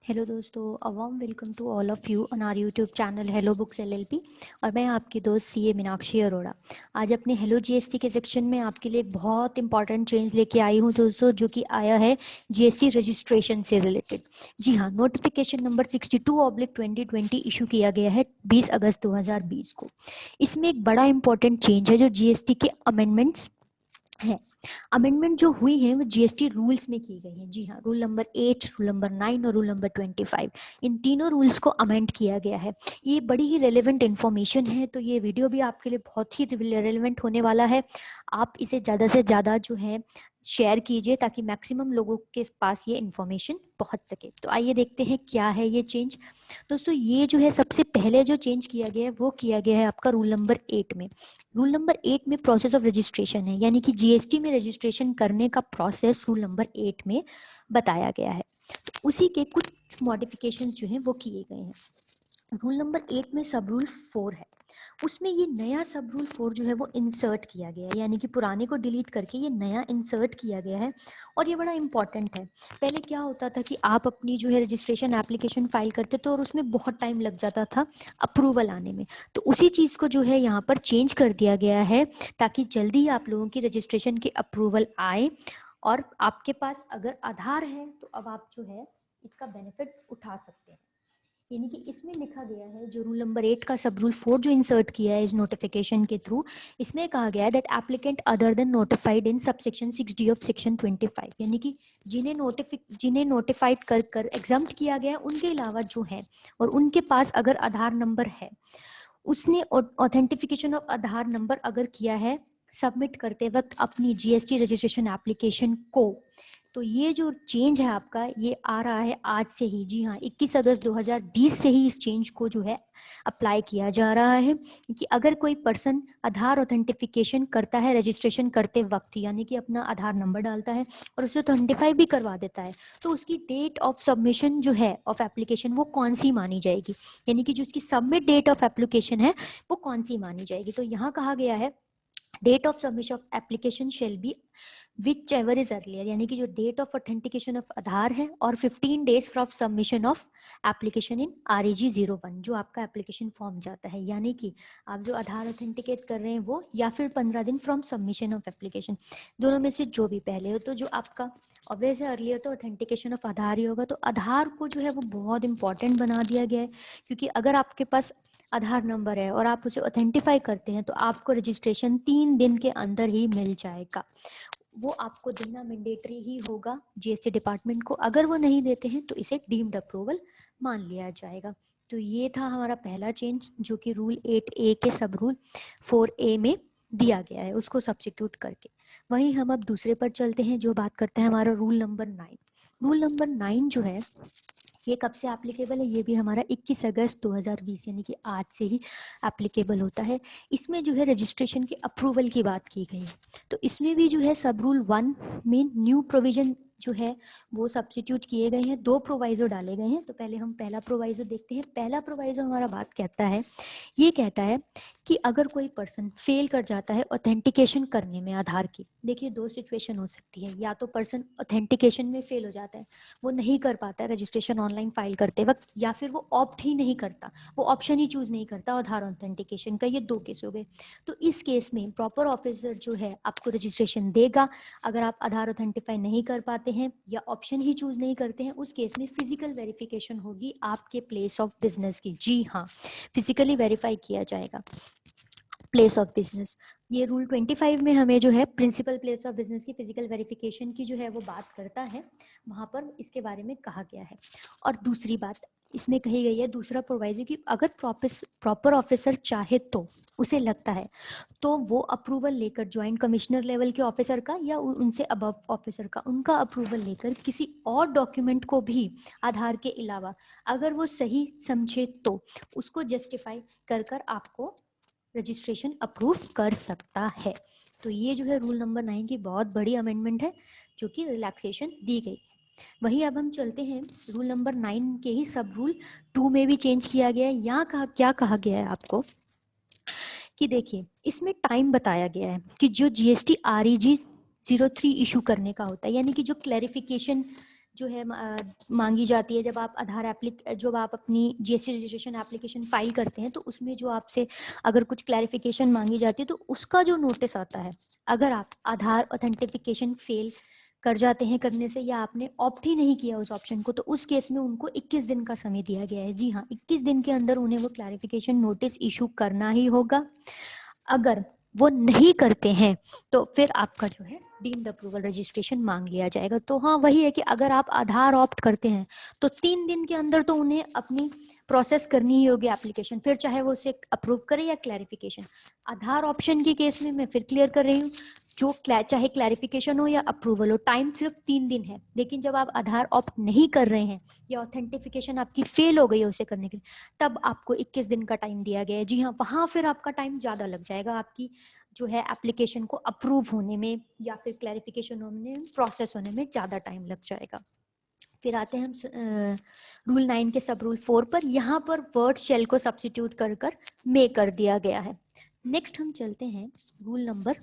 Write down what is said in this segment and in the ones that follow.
Hello दोस्तों, a warm welcome to all of you on our YouTube channel hello books LLP. और मैं आपकी दोस्त सीए मीनाक्षी अरोड़ा। आज अपने हेलो जीएसटी के सेक्शन में आपके लिए एक बहुत इंपॉर्टेंट चेंज लेके आई हूँ दोस्तों, जो कि आया है जीएसटी रजिस्ट्रेशन से रिलेटेड। जी हाँ, नोटिफिकेशन नंबर 62/2020 इशू किया गया है 20 अगस्त 2020 को। इसमें एक बड़ा इंपॉर्टेंट चेंज है जो जीएसटी के अमेंडमेंट्स है। अमेंडमेंट जो हुई है वो जीएसटी रूल्स में की गई है। जी हाँ, रूल नंबर 8, रूल नंबर 9 और रूल नंबर 25, इन तीनों रूल्स को अमेंड किया गया है। ये बड़ी ही रेलेवेंट इन्फॉर्मेशन है, तो ये वीडियो भी आपके लिए बहुत ही रेलेवेंट होने वाला है। आप इसे ज़्यादा से ज़्यादा जो है शेयर कीजिए ताकि मैक्सिमम लोगों के पास ये इन्फॉर्मेशन पहुंच सके। तो आइए देखते हैं क्या है ये चेंज। दोस्तों, ये जो है सबसे पहले जो चेंज किया गया है वो किया गया है आपका रूल नंबर 8 में। रूल नंबर 8 में प्रोसेस ऑफ रजिस्ट्रेशन है, यानी कि जीएसटी में रजिस्ट्रेशन करने का प्रोसेस रूल नंबर 8 में बताया गया है। तो उसी के कुछ मॉडिफिकेशंस जो हैं वो किए गए हैं। रूल नंबर 8 में सब रूल 4 है, उसमें ये नया सब रूल 4 जो है वो इंसर्ट किया गया है, यानी कि पुराने को डिलीट करके ये नया इंसर्ट किया गया है। और ये बड़ा इंपॉर्टेंट है। पहले क्या होता था कि आप अपनी जो है रजिस्ट्रेशन एप्लीकेशन फाइल करते थे और उसमें बहुत टाइम लग जाता था अप्रूवल आने में। तो उसी चीज़ को जो है यहाँ पर चेंज कर दिया गया है ताकि जल्दी आप लोगों की रजिस्ट्रेशन की अप्रूवल आए। और आपके पास अगर आधार है तो अब आप जो है इसका बेनिफिट उठा सकते हैं। यानी कि इसमें लिखा गया है, जो रूल नंबर 8 का सब रूल 4 जो इंसर्ट किया है इस नोटिफिकेशन के थ्रू, इसमें कहा गया है that applicant other than notified in subsection 6D of section 25, यानी कि जिन्हें नोटिफाइड कर कर एग्जाम्प्ट किया गया है उनके अलावा जो है और उनके पास अगर आधार नंबर है, उसने ऑथेंटिफिकेशन ऑफ आधार नंबर अगर किया है सबमिट करते वक्त अपनी जीएसटी रजिस्ट्रेशन एप्लीकेशन को, तो ये जो चेंज है आपका ये आ रहा है आज से ही। जी हाँ, 21 अगस्त 2020 से ही इस चेंज को जो है अप्लाई किया जा रहा है कि अगर कोई पर्सन आधार ऑथेंटिफिकेशन करता है रजिस्ट्रेशन करते वक्त, यानी कि अपना आधार नंबर डालता है और उसे ऑथेंटिफाई भी करवा देता है, तो उसकी डेट ऑफ सबमिशन जो है ऑफ एप्लीकेशन वो कौन सी मानी जाएगी, यानी कि जो उसकी सबमिट डेट ऑफ एप्लीकेशन है वो कौन सी मानी जाएगी। तो यहाँ कहा गया है date of submission of application shall be whichever is earlier, यानी कि जो date of authentication of Aadhaar है और 15 days from submission of application in REG 01, जो आपका एप्लीकेशन फॉर्म जाता है, यानी कि आप जो आधार ऑथेंटिकेट कर रहे हैं वो, या फिर 15 दिन फ्रॉम सबमिशन ऑफ एप्लीकेशन, दोनों में से जो भी पहले हो। तो जो आपका ऑब्वियस है अर्लियर तो ऑथेंटिकेशन ऑफ आधार ही होगा। तो आधार को जो है वो बहुत इंपॉर्टेंट बना दिया गया है, क्योंकि अगर आपके पास आधार नंबर है और आप उसे ऑथेंटिफाई करते हैं तो आपको रजिस्ट्रेशन 3 दिन के अंदर ही मिल जाएगा। वो आपको देना मैंडेटरी ही होगा जीएसटी डिपार्टमेंट को। अगर वो नहीं देते हैं तो इसे डीम्ड अप्रूवल मान लिया जाएगा। तो ये था हमारा पहला चेंज, जो कि रूल 8A के सब रूल 4A में दिया गया है, उसको सब्स्टिट्यूट करके। वहीं हम अब दूसरे पर चलते हैं, जो बात करते हैं हमारा रूल नंबर 9। रूल नंबर 9 जो है ये कब से एप्लीकेबल है, ये भी हमारा 21 अगस्त 2020 यानी कि आज से ही एप्लीकेबल होता है। इसमें जो है रजिस्ट्रेशन के अप्रूवल की बात की गई है। तो इसमें भी जो है सब रूल 1 में न्यू प्रोविजन जो है वो सब्स्टिट्यूट किए गए हैं, 2 प्रोवाइजो डाले गए हैं। तो पहले हम पहला प्रोवाइजो देखते हैं। पहला प्रोवाइजो हमारा बात कहता है, ये कहता है कि अगर कोई पर्सन फेल कर जाता है ऑथेंटिकेशन करने में आधार की, देखिए 2 सिचुएशन हो सकती है, या तो पर्सन ऑथेंटिकेशन में फेल हो जाता है, वो नहीं कर पाता है रजिस्ट्रेशन ऑनलाइन फाइल करते वक्त, या फिर वो ऑप्ट ही नहीं करता, वो ऑप्शन ही चूज नहीं करता आधार ऑथेंटिकेशन का। ये 2 केस हो गए। तो इस केस में प्रॉपर ऑफिसर जो है आपको रजिस्ट्रेशन देगा। अगर आप आधार ऑथेंटिफाई नहीं कर पाते हैं या ऑप्शन ही चूज नहीं करते हैं, उस केस में फिजिकल वेरिफिकेशन होगी आपके प्लेस ऑफ बिजनेस की। जी हाँ, फिजिकली वेरीफाई किया जाएगा प्लेस ऑफ बिजनेस। ये रूल 25 में हमें जो है प्रिंसिपल प्लेस ऑफ बिजनेस की फिजिकल वेरिफिकेशन की जो है वो बात करता है, वहां पर इसके बारे में कहा गया है। और दूसरी बात इसमें कही गई है, दूसरा प्रोवाइजो, कि अगर प्रॉपर ऑफिसर चाहे तो उसे लगता है तो वो अप्रूवल लेकर ज्वाइंट कमिश्नर लेवल के ऑफिसर का या उनसे अबव ऑफिसर का, उनका अप्रूवल लेकर किसी और डॉक्यूमेंट को भी आधार के अलावा अगर वो सही समझे तो उसको जस्टिफाई कर कर आपको रजिस्ट्रेशन अप्रूव कर सकता है। तो ये जो है रूल नंबर 9 की बहुत बड़ी अमेंडमेंट है, जो कि रिलैक्सेशन दी गई। वही अब हम चलते हैं रूल नंबर 9 के ही सब रूल 2 में भी चेंज किया गया है। यहाँ क्या कहा गया है आपको कि देखिए इसमें टाइम बताया गया है कि जो GST REG 03 इशू करने का होता है, यानी कि जो क्लैरिफिकेशन जो है मांगी जाती है जब आप जब आप अपनी जीएसटी रजिस्ट्रेशन एप्लीकेशन फाइल करते हैं, तो उसमें जो आपसे अगर कुछ क्लैरिफिकेशन मांगी जाती है तो उसका जो नोटिस आता है, अगर आप आधार ऑथेंटिफिकेशन फेल कर जाते हैं करने से, या आपने ऑप्ट ही नहीं किया उस ऑप्शन को, तो उस केस में उनको 21 दिन का समय दिया गया है। जी हाँ, 21 दिन के अंदर उन्हें वो क्लैरिफिकेशन नोटिस इशू करना ही होगा। अगर वो नहीं करते हैं तो फिर आपका जो है डीम्ड अप्रूवल रजिस्ट्रेशन मांग लिया जाएगा। तो हाँ, वही है कि अगर आप आधार ऑप्ट करते हैं तो 3 दिन के अंदर तो उन्हें अपनी प्रोसेस करनी ही होगी एप्लीकेशन, फिर चाहे वो उसे अप्रूव करे या क्लैरिफिकेशन। आधार ऑप्शन के केस में मैं फिर क्लियर कर रही हूँ, जो चाहे क्लैरिफिकेशन हो या अप्रूवल हो, टाइम सिर्फ 3 दिन है। लेकिन जब आप आधार ऑप्ट नहीं कर रहे हैं या ऑथेंटिफिकेशन आपकी फेल हो गई है उसे करने के लिए, तब आपको 21 दिन का टाइम दिया गया है। जी हाँ, वहां फिर आपका टाइम ज्यादा लग जाएगा, आपकी जो है एप्लीकेशन को अप्रूव होने में या फिर क्लैरिफिकेशन होने में, प्रोसेस होने में ज्यादा टाइम लग जाएगा। फिर आते हैं हम रूल 9 के सब रूल 4 पर। यहाँ पर वर्ड शेल को सब्सिट्यूट कर कर मे कर दिया गया है। नेक्स्ट हम चलते हैं रूल नंबर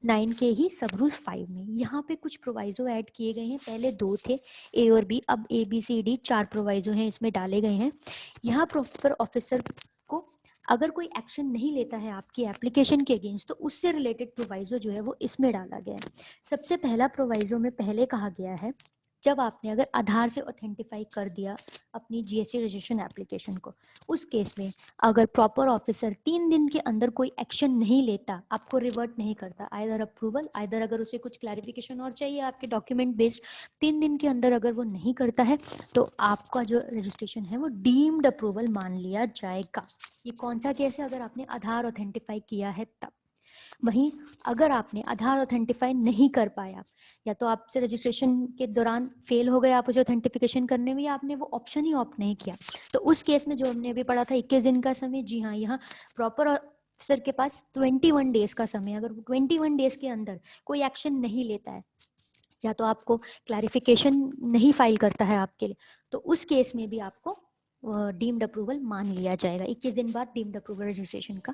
9 के ही सब रूल 5 में। यहाँ पे कुछ प्रोवाइजो ऐड किए गए हैं, पहले 2 थे, ए और बी, अब A B C D 4 proviso हैं इसमें डाले गए हैं। यहाँ प्रॉपर ऑफिसर को अगर कोई एक्शन नहीं लेता है आपकी एप्लीकेशन के अगेंस्ट, तो उससे रिलेटेड प्रोवाइजो जो है वो इसमें डाला गया है। सबसे पहला प्रोवाइजो में पहले कहा गया है, जब आपने अगर आधार से ऑथेंटिफाई कर दिया अपनी जीएसटी रजिस्ट्रेशन एप्लीकेशन को, उस केस में अगर प्रॉपर ऑफिसर 3 दिन के अंदर कोई एक्शन नहीं लेता, आपको रिवर्ट नहीं करता, आइदर अप्रूवल, आइदर अगर उसे कुछ क्लैरिफिकेशन और चाहिए आपके डॉक्यूमेंट बेस्ड, 3 दिन के अंदर अगर वो नहीं करता है, तो आपका जो रजिस्ट्रेशन है वो डीम्ड अप्रूवल मान लिया जाएगा। ये कौन सा केस है? अगर आपने आधार ऑथेंटिफाई किया है तब। वहीं अगर आपने आधार ऑथेंटिफाई नहीं कर पाया, या तो आपसे रजिस्ट्रेशन के दौरान फेल हो गए आप उसे ऑथेंटिफिकेशन करने में, या आपने वो ऑप्शन ही ऑप्ट नहीं किया, तो उस केस में जो हमने अभी पढ़ा था 21 दिन का समय, जी हाँ, यहाँ प्रॉपर ऑफिसर के पास 21 डेज का समय, अगर 21 डेज के अंदर कोई एक्शन नहीं लेता है या तो आपको क्लैरिफिकेशन नहीं फाइल करता है आपके लिए, तो उस केस में भी आपको डीम्ड अप्रूवल मान लिया जाएगा। 21 दिन बाद डीम्ड अप्रूवल रजिस्ट्रेशन का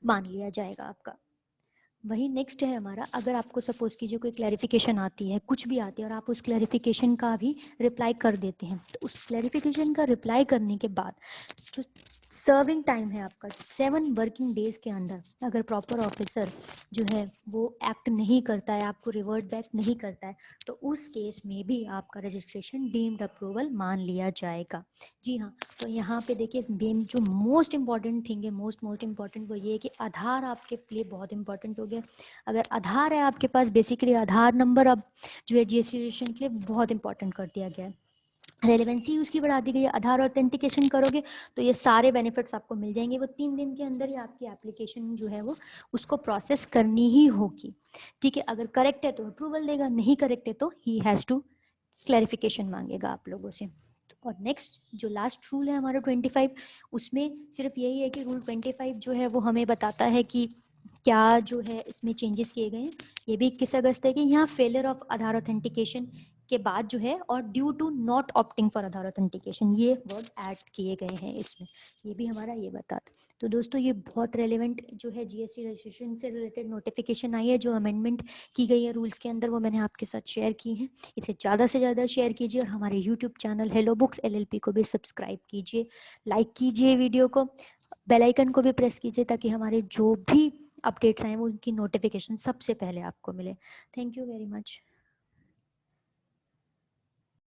मान लिया जाएगा आपका। वही नेक्स्ट है हमारा, अगर आपको सपोज कीजिए कोई क्लैरिफिकेशन आती है, कुछ भी आती है, और आप उस क्लैरिफिकेशन का भी रिप्लाई कर देते हैं, तो उस क्लैरिफिकेशन का रिप्लाई करने के बाद जो सर्विंग टाइम है आपका 7 वर्किंग डेज के अंदर, अगर प्रॉपर ऑफिसर जो है वो एक्ट नहीं करता है, आपको रिवर्ट बैक नहीं करता है, तो उस केस में भी आपका रजिस्ट्रेशन डीम्ड अप्रूवल मान लिया जाएगा। जी हाँ, तो यहाँ पे देखिए जो मोस्ट इंपॉर्टेंट थिंग है, मोस्ट इंपॉर्टेंट, वो ये है कि आधार आपके लिए बहुत इंपॉर्टेंट हो गया। अगर आधार है आपके पास, बेसिकली आधार नंबर अब जो है जीएसटी रजिस्ट्रेशन के लिए बहुत इंपॉर्टेंट कर दिया गया है, रेलेवेंसी उसकी बढ़ा दी गई है। आधार ऑथेंटिकेशन करोगे तो ये सारे बेनिफिट्स आपको मिल जाएंगे। वो 3 दिन के अंदर ही आपकी एप्लीकेशन जो है वो उसको प्रोसेस करनी ही होगी। ठीक है, अगर करेक्ट है तो अप्रूवल देगा, नहीं करेक्ट है तो ही हैज़ टू क्लैरिफिकेशन मांगेगा आप लोगों से। और नेक्स्ट जो लास्ट रूल है हमारा 25, उसमें सिर्फ यही है कि रूल 25 जो है वो हमें बताता है कि क्या जो है इसमें चेंजेस किए गए हैं। ये भी 21 अगस्त है कि यहाँ फेलियर ऑफ आधार ऑथेंटिकेशन के बाद जो है, और due to not opting for Aadhaar authentication, ये वर्ड ऐड किए गए हैं इसमें, ये भी हमारा ये बताता। तो दोस्तों ये बहुत रेलेवेंट जो है जीएसटी रजिस्ट्रेशन से रिलेटेड नोटिफिकेशन आई है, जो अमेंडमेंट की गई है रूल्स के अंदर, वो मैंने आपके साथ शेयर की है। इसे ज़्यादा से ज़्यादा शेयर कीजिए, और हमारे YouTube channel hello books LLP को भी सब्सक्राइब कीजिए, लाइक कीजिए वीडियो को, बेल आइकन को भी प्रेस कीजिए, ताकि हमारे जो भी अपडेट्स आए वो उनकी नोटिफिकेशन सबसे पहले आपको मिले। Thank you very much.